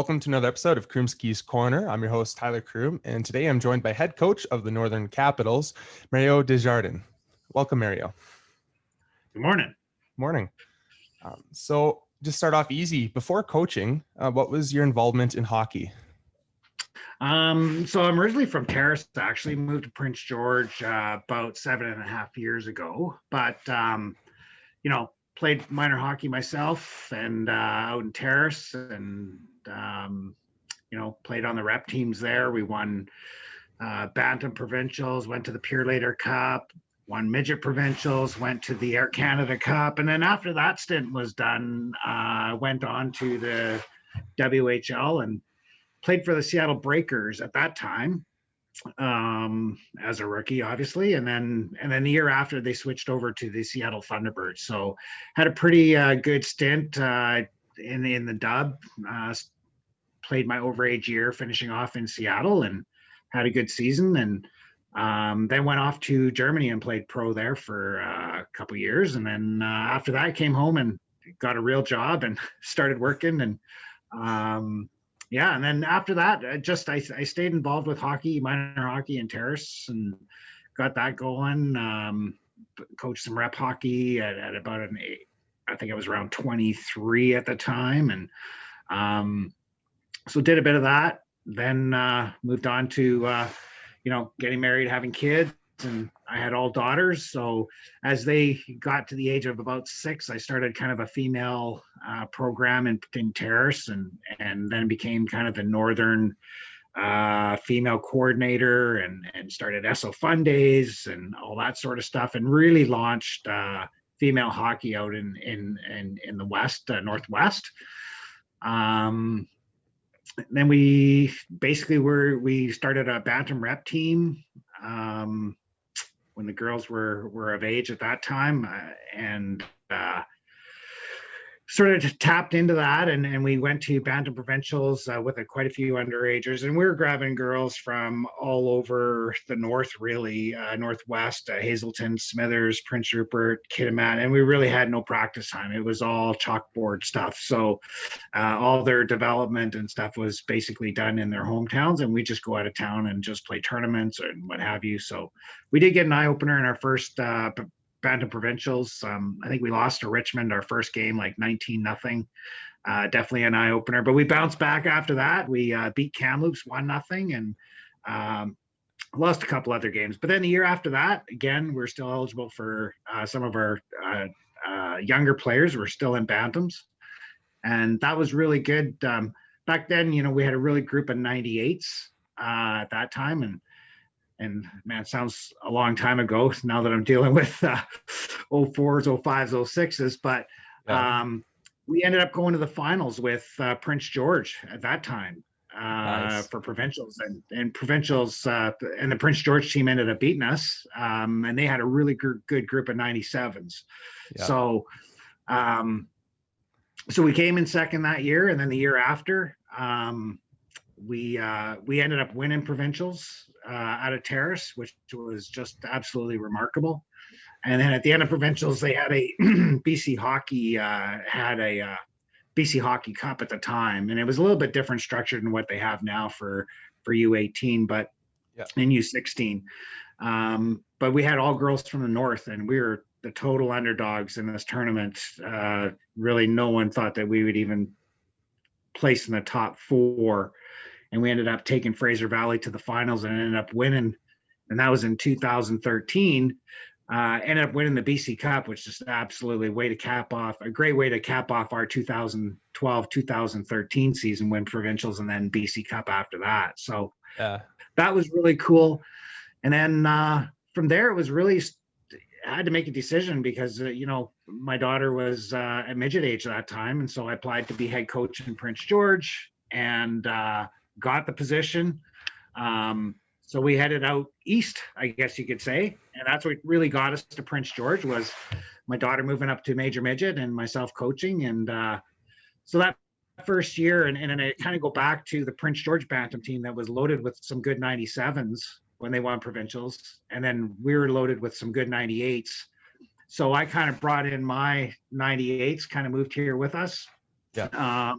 welcome to another episode of Croomskie's Corner. I'm your host, Tyler Croome, and today I'm joined by head coach of the Northern Capitals, Mario Desjardins. Welcome, Mario. Good morning. Morning. So just start off easy. Before coaching, what was your involvement in hockey? So I'm originally from Terrace, actually moved to Prince George about 7.5 years ago, but played minor hockey myself and out in Terrace and played on the rep teams there. We won Bantam Provincials, went to the Pure Later Cup, won Midget Provincials, went to the Air Canada Cup, and then after that stint was done, went on to the WHL and played for the Seattle Breakers at that time as a rookie, obviously, and then the year after they switched over to the Seattle Thunderbirds. So had a pretty good stint in the Dub. Played my overage year, finishing off in Seattle, and had a good season. And then went off to Germany and played pro there for a couple years. And then after that, I came home and got a real job and started working. And and then after that, I stayed involved with hockey, minor hockey and Terrace, and got that going. Coached some rep hockey at about an 8. I think I was around 23 at the time, and so did a bit of that. Then moved on to getting married, having kids, and I had all daughters. So as they got to the age of about 6, I started kind of a female program in Terrace, and then became kind of the Northern female coordinator, and started SO Fun Days and all that sort of stuff, and really launched female hockey out in the West, Northwest. Then we started a Bantam rep team when the girls were of age at that time, and sort of tapped into that, and we went to Bantam Provincials with quite a few underagers, and we were grabbing girls from all over the north, really, Northwest, Hazelton, Smithers, Prince Rupert, Kitimat, and we really had no practice time. It was all chalkboard stuff. So all their development and stuff was basically done in their hometowns, and we just go out of town and just play tournaments and what have you. So we did get an eye-opener in our first Bantam Provincials. I think we lost to Richmond our first game, like 19-0. Definitely an eye opener, but we bounced back after that. We beat Kamloops 1-0 and lost a couple other games. But then the year after that, again, we're still eligible for some of our younger players. We're still in Bantams, and that was really good. Back then, we had a really group of 98s at that time, and man, it sounds a long time ago now that I'm dealing with 04s, 05s, 06s. But we ended up going to the finals with Prince George at that time for provincials, and provincials, and the Prince George team ended up beating us, and they had a really good group of 97s. Yeah. So we came in second that year, and then the year after, we ended up winning provincials out of Terrace, which was just absolutely remarkable. And then at the end of provincials, they had a BC Hockey BC Hockey Cup at the time, and it was a little bit different structured than what they have now for U18, but in U16. But we had all girls from the north, and we were the total underdogs in this tournament. Really, no one thought that we would even place in the top 4. And we ended up taking Fraser Valley to the finals and ended up winning. And that was in 2013. Ended up winning the BC Cup, which is absolutely a great way to cap off our 2012-2013 season, win provincials and then BC Cup after that. So that was really cool. And then from there, it was really, I had to make a decision because, my daughter was at midget age at that time. And so I applied to be head coach in Prince George and got the position. So we headed out east, I guess you could say. And that's what really got us to Prince George, was my daughter moving up to major midget and myself coaching. And so that first year, and I kind of go back to the Prince George Bantam team that was loaded with some good 97s when they won provincials. And then we were loaded with some good 98s. So I kind of brought in my 98s, kind of moved here with us. Yeah.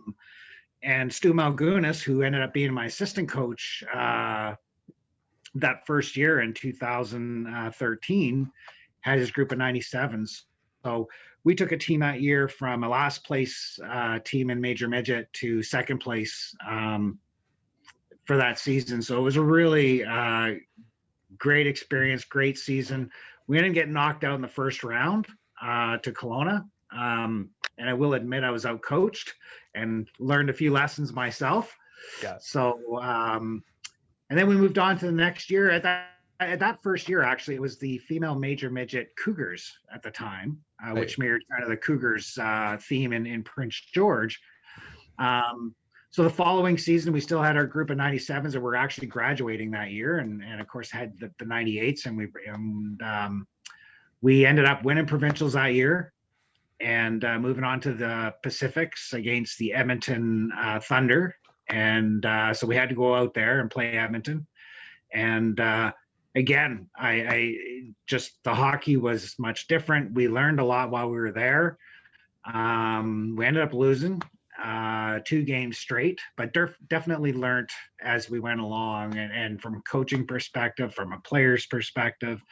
And Stu Malgunas, who ended up being my assistant coach that first year in 2013, had his group of 97s. So we took a team that year from a last place team in Major Midget to second place for that season. So it was a really great experience, great season. We didn't get knocked out in the first round to Kelowna. And I will admit I was out coached and learned a few lessons myself. Yeah. So, and then we moved on to the next year. At that first year, actually, it was the female Major Midget Cougars at the time, which mirrored kind of the Cougars theme in Prince George. So the following season, we still had our group of 97s that were actually graduating that year, and of course had the 98s, and we ended up winning provincials that year, and moving on to the Pacifics against the Edmonton Thunder, and so we had to go out there and play Edmonton, and again, I just the hockey was much different. We learned a lot while we were there. We ended up losing 2 games straight, but definitely learned as we went along, and from a coaching perspective, from a player's perspective.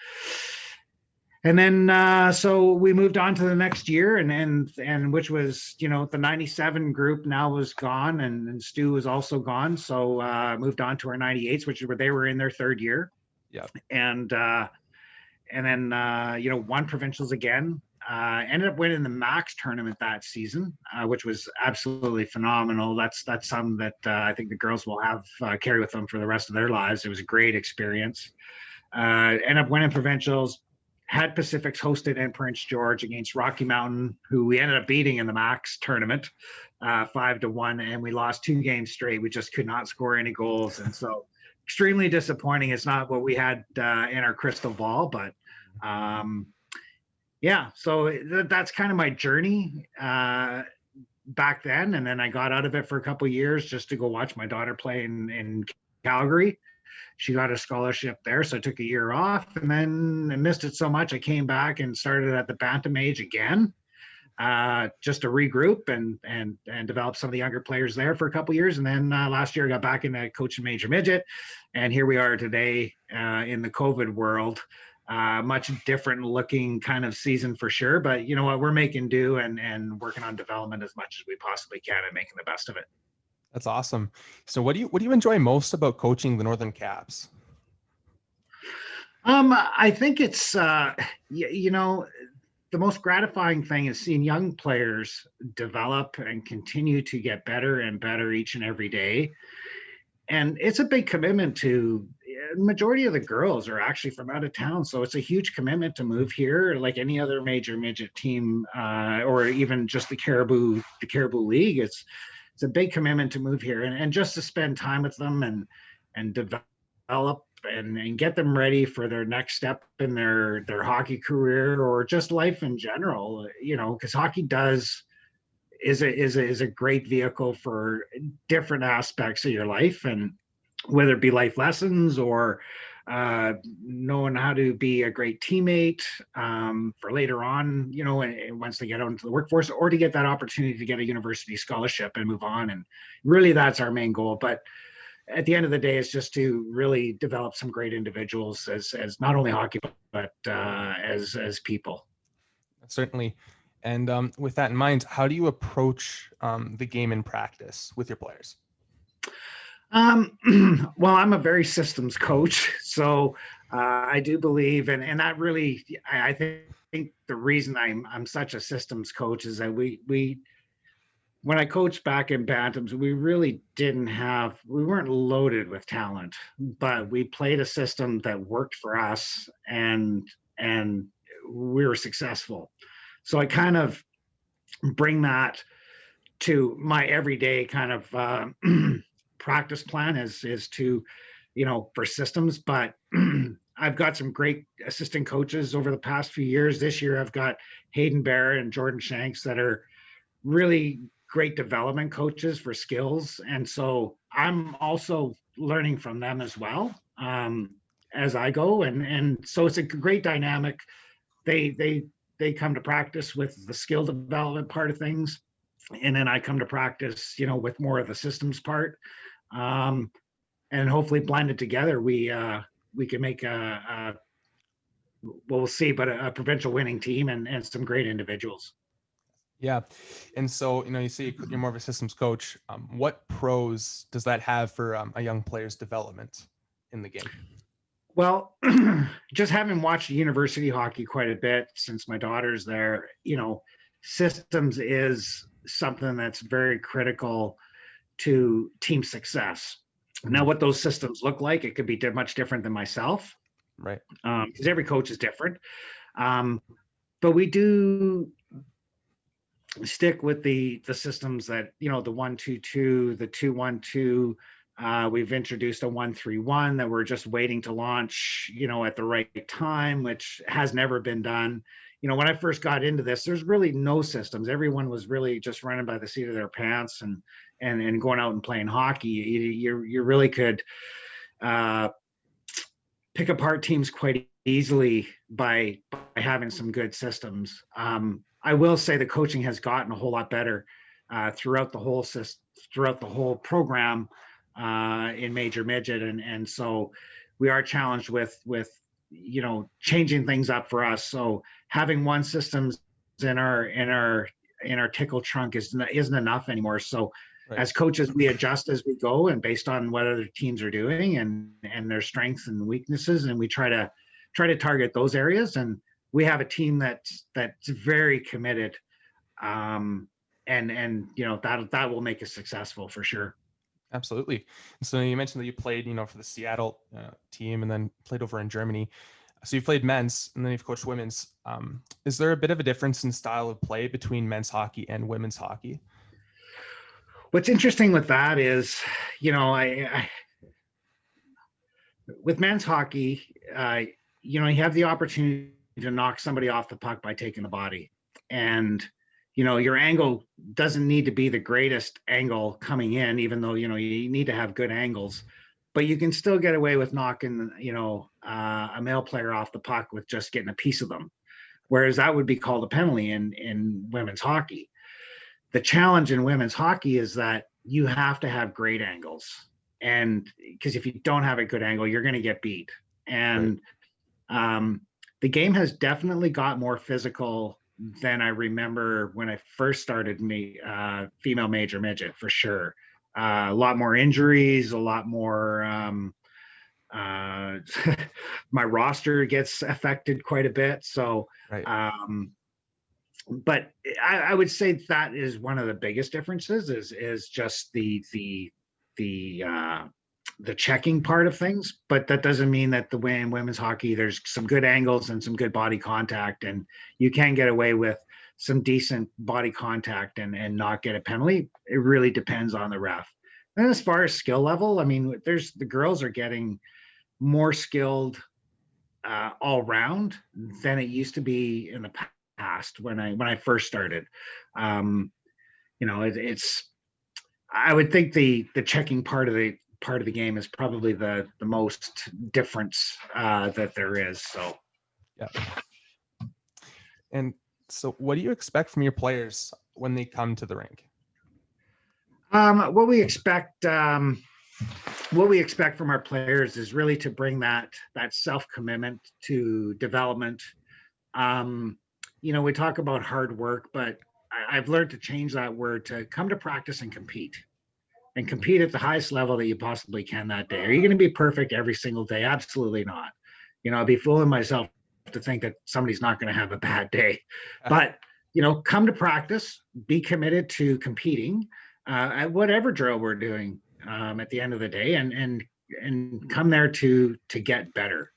And then so we moved on to the next year, and which was, the 97 group now was gone, and Stu was also gone. So moved on to our 98s, which were, they were in their 3rd year. Yeah. And then won provincials again. Ended up winning the Max tournament that season, which was absolutely phenomenal. That's something that I think the girls will have carry with them for the rest of their lives. It was a great experience. Ended up winning provincials, had Pacifics hosted in Prince George against Rocky Mountain, who we ended up beating in the Max tournament 5-1, and we lost 2 games straight. We just could not score any goals, and so extremely disappointing. It's not what we had in our crystal ball, but yeah, so that's kind of my journey back then. And then I got out of it for a couple of years just to go watch my daughter play in Calgary. She got a scholarship there, so I took a year off, and then I missed it so much I came back and started at the bantam age again, just to regroup and develop some of the younger players there for a couple of years. And then last year I got back into coaching Major Midget, and here we are today in the COVID world. Much different looking kind of season for sure, but you know what, we're making do and working on development as much as we possibly can and making the best of it. That's awesome. So what do you enjoy most about coaching the Northern Caps? I think it's the most gratifying thing is seeing young players develop and continue to get better and better each and every day. And it's a big commitment to majority of the girls are actually from out of town. So it's a huge commitment to move here, like any other major midget team, or even just the Caribou League. It's a big commitment to move here and just to spend time with them and develop and get them ready for their next step in their hockey career or just life in general, because hockey is a great vehicle for different aspects of your life, and whether it be life lessons or knowing how to be a great teammate for later on, once they get out into the workforce, or to get that opportunity to get a university scholarship and move on. And really that's our main goal. But at the end of the day, it's just to really develop some great individuals as not only hockey, but as people. Certainly. And with that in mind, how do you approach the game in practice with your players? Well, I'm a very systems coach, so I do believe, and that really, I think the reason I'm such a systems coach is that we when I coached back in Bantams, we really we weren't loaded with talent, but we played a system that worked for us, and we were successful. So I kind of bring that to my everyday kind of practice plan is to, for systems, but I've got some great assistant coaches over the past few years. This year, I've got Hayden Barrett and Jordan Shanks that are really great development coaches for skills. And so I'm also learning from them as well as I go. And so it's a great dynamic. They come to practice with the skill development part of things. and then I come to practice, with more of the systems part, and hopefully blended together, we can make well, we'll see, but a provincial winning team and some great individuals. Yeah. And so, you say you're more of a systems coach. What pros does that have for a young player's development in the game? Well, just having watched university hockey quite a bit since my daughter's there, systems is something that's very critical to team success. Now, what those systems look like, it could be much different than myself, Right. because every coach is different. But we do stick with the systems that, the 1-2-2, the 2-1-2. We've introduced a 1-3-1 that we're just waiting to launch, at the right time, which has never been done. When I first got into this, there's really no systems. Everyone was really just running by the seat of their pants and going out and playing hockey. You really could pick apart teams quite easily by having some good systems. I will say the coaching has gotten a whole lot better throughout the whole program in major midget, and so we are challenged with changing things up for us. So having one systems in our tickle trunk isn't enough anymore. So Right. as coaches, we adjust as we go, and based on what other teams are doing and their strengths and weaknesses, and we try to target those areas. And we have a team that's very committed, and that will make us successful for sure. Absolutely. And so you mentioned that you played, for the Seattle team and then played over in Germany. So you've played men's and then you've coached women's. Is there a bit of a difference in style of play between men's hockey and women's hockey? What's interesting with that is, I with men's hockey, you have the opportunity to knock somebody off the puck by taking the body, and your angle doesn't need to be the greatest angle coming in, even though you need to have good angles, but you can still get away with knocking a male player off the puck with just getting a piece of them, whereas that would be called a penalty in women's hockey. The challenge in women's hockey is that you have to have great angles, and because if you don't have a good angle, you're going to get beat. And the game has definitely got more physical than I remember when I first started female major midget, for sure. A lot more injuries, a lot more. My roster gets affected quite a bit. So, Right. But I would say that is one of the biggest differences is just the checking part of things. But that doesn't mean that the way in women's hockey, there's some good angles and some good body contact, and you can get away with some decent body contact and not get a penalty. It really depends on the ref. And as far as skill level, I mean, the girls are getting more skilled all round than it used to be in the past when I first started. It's I would think the checking part of the game is probably the most difference that there is. So yeah. And so what do you expect from your players when they come to the rink? What we expect from our players is really to bring that self-commitment to development. We talk about hard work, but I've learned to change that word to come to practice and compete at the highest level that you possibly can that day. Are you going to be perfect every single day? Absolutely not. I'd be fooling myself to think that somebody's not going to have a bad day. But, come to practice, be committed to competing at whatever drill we're doing at the end of the day, and come there to get better.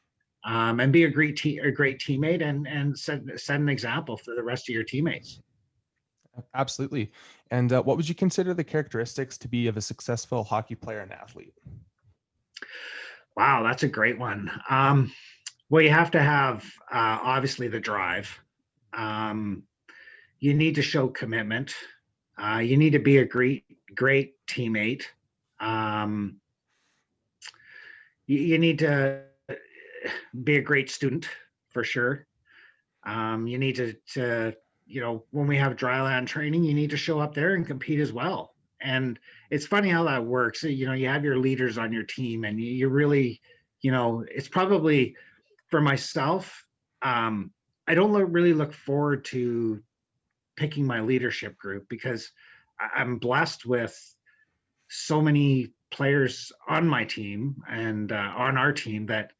And be a great teammate and set an example for the rest of your teammates. Absolutely. And what would you consider the characteristics to be of a successful hockey player and athlete? Wow, that's a great one. Well, you have to have obviously the drive. You need to show commitment. You need to be a great teammate. You need to be a great student, for sure. You need to when we have dryland training, you need to show up there and compete as well. And it's funny how that works. You have your leaders on your team, and you really, it's probably for myself. I don't really look forward to picking my leadership group because I'm blessed with so many players on my team and on our team that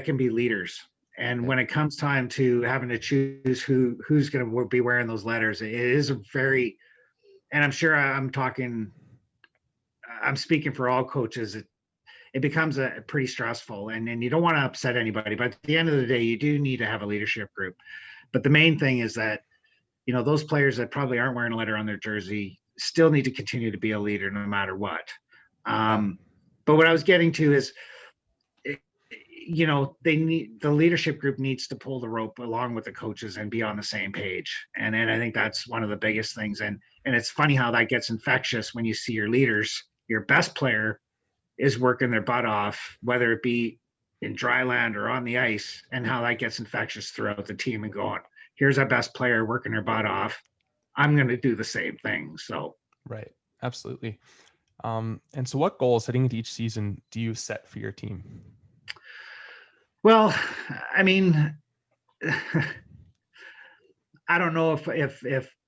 can be leaders. And when it comes time to having to choose who's going to be wearing those letters, it is a very, and I'm sure I'm speaking for all coaches. It becomes a pretty stressful, and you don't want to upset anybody. But at the end of the day, you do need to have a leadership group. But the main thing is that, those players that probably aren't wearing a letter on their jersey still need to continue to be a leader no matter what. But what I was getting to is, the leadership group needs to pull the rope along with the coaches and be on the same page. And I think that's one of the biggest things. And it's funny how that gets infectious when you see your leaders, your best player is working their butt off, whether it be in dry land or on the ice, and how that gets infectious throughout the team and going, here's our best player working her butt off. I'm going to do the same thing. So, right. Absolutely. And so what goals heading into each season do you set for your team? Well, I mean, I don't know if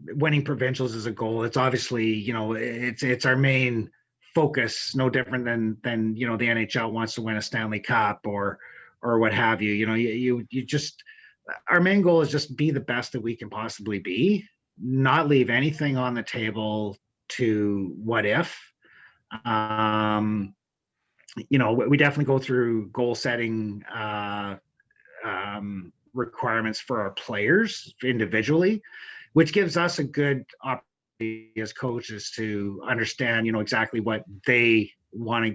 winning provincials is a goal. It's obviously, it's our main focus, no different than the NHL wants to win a Stanley Cup or what have you. You just, our main goal is just be the best that we can possibly be, not leave anything on the table to what if. We definitely go through goal setting requirements for our players individually, which gives us a good opportunity as coaches to understand, exactly what they want to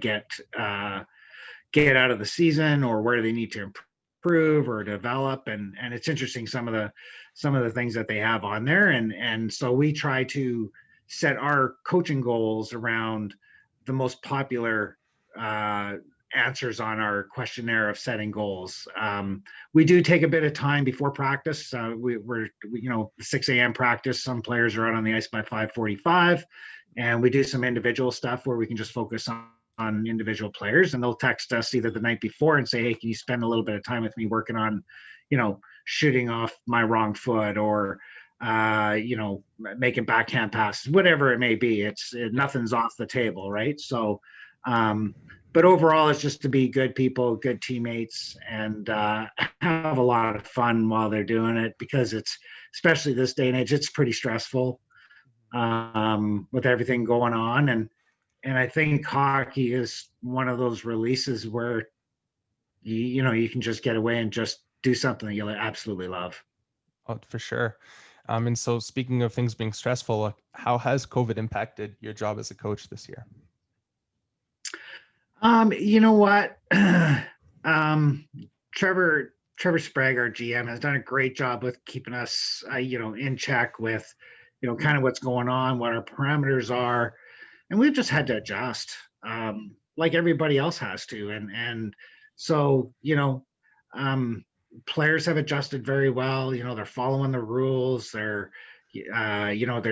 get out of the season, or where they need to improve or develop. And it's interesting, some of the things that they have on there. And so we try to set our coaching goals around the most popular answers on our questionnaire of setting goals. We do take a bit of time before practice. We're 6 a.m. practice. Some players are out on the ice by 5:45, and we do some individual stuff where we can just focus on individual players, and they'll text us either the night before and say, hey, can you spend a little bit of time with me working on, shooting off my wrong foot, or making backhand passes, whatever it may be. Nothing's off the table, right? So but overall, it's just to be good people, good teammates, and have a lot of fun while they're doing it, because it's, especially this day and age, it's pretty stressful with everything going on. And I think hockey is one of those releases where you can just get away and just do something that you absolutely love. Oh, for sure. And so speaking of things being stressful, how has COVID impacted your job as a coach this year? You know what? Trevor Sprague, our GM, has done a great job with keeping us, in check with, kind of what's going on, what our parameters are. And we've just had to adjust, like everybody else has to. And so, players have adjusted very well. They're following the rules. They're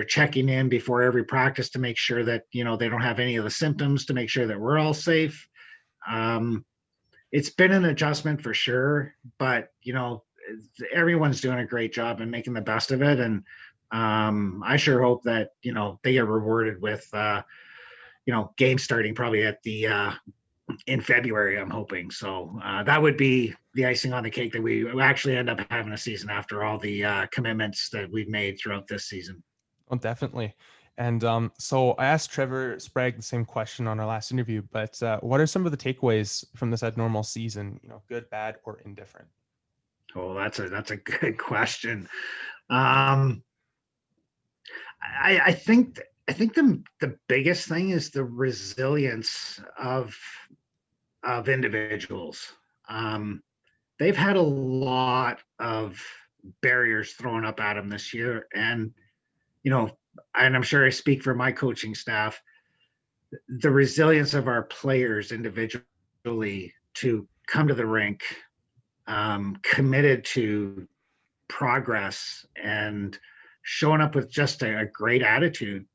checking in before every practice to make sure that, they don't have any of the symptoms, to make sure that we're all safe. It's been an adjustment for sure, but, everyone's doing a great job and making the best of it. And I sure hope that, they get rewarded with, games starting probably in February, I'm hoping. So that would be the icing on the cake, that we actually end up having a season after all the commitments that we've made throughout this season. Oh, definitely. And so I asked Trevor Sprague the same question on our last interview, but what are some of the takeaways from this abnormal season, good, bad, or indifferent? Oh, that's a good question. I think the biggest thing is the resilience of individuals. They've had a lot of barriers thrown up at them this year, and and I'm sure I speak for my coaching staff, the resilience of our players individually to come to the rink, committed to progress and showing up with just a great attitude,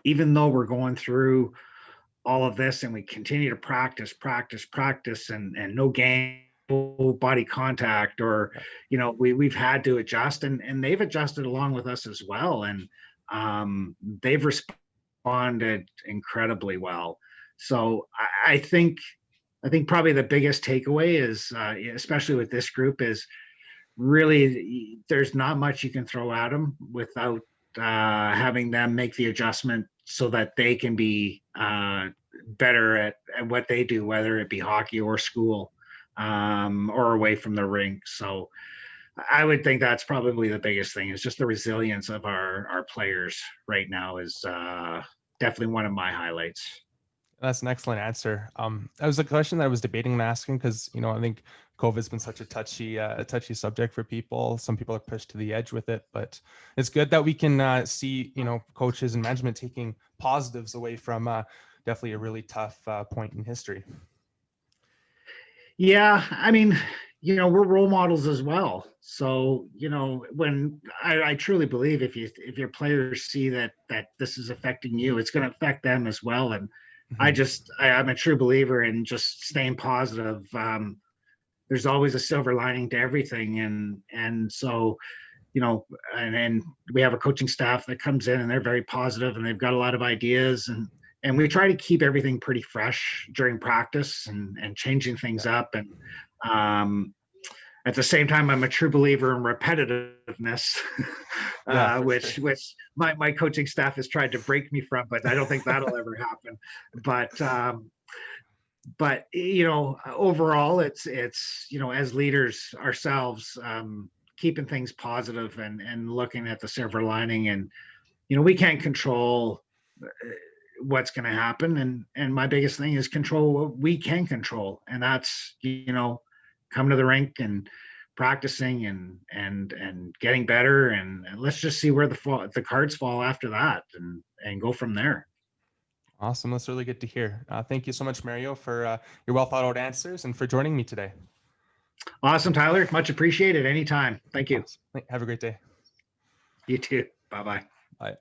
even though we're going through all of this and we continue to practice and no game, no body contact, or we've had to adjust, and they've adjusted along with us as well, and they've responded incredibly well. So I think probably the biggest takeaway is, especially with this group, is really there's not much you can throw at them without having them make the adjustment so that they can be better at what they do, whether it be hockey or school, or away from the rink. So I would think that's probably the biggest thing, is just the resilience of our players right now is definitely one of my highlights. That's an excellent answer. That was a question that I was debating and asking because, I think COVID's been such a touchy subject for people. Some people are pushed to the edge with it, but it's good that we can see, coaches and management taking positives away from definitely a really tough point in history. Yeah, I mean, we're role models as well. So, when I truly believe if your players see that this is affecting you, it's going to affect them as well. And I'm a true believer in just staying positive. There's always a silver lining to everything. And so, and we have a coaching staff that comes in and they're very positive and they've got a lot of ideas, and we try to keep everything pretty fresh during practice and changing things up. And at the same time, I'm a true believer in repetitiveness, which my coaching staff has tried to break me from, but I don't think that'll ever happen. But overall, it's as leaders ourselves, keeping things positive and looking at the silver lining. And we can't control what's going to happen, and my biggest thing is control what we can control, and that's come to the rink and practicing and getting better, and let's just see where the cards fall after that, and go from there. Awesome. That's really good to hear. Thank you so much, Mario, for your well thought out answers and for joining me today. Awesome, Tyler. Much appreciated. Anytime. Thank you. Awesome. Have a great day. You too. Bye-bye. Bye.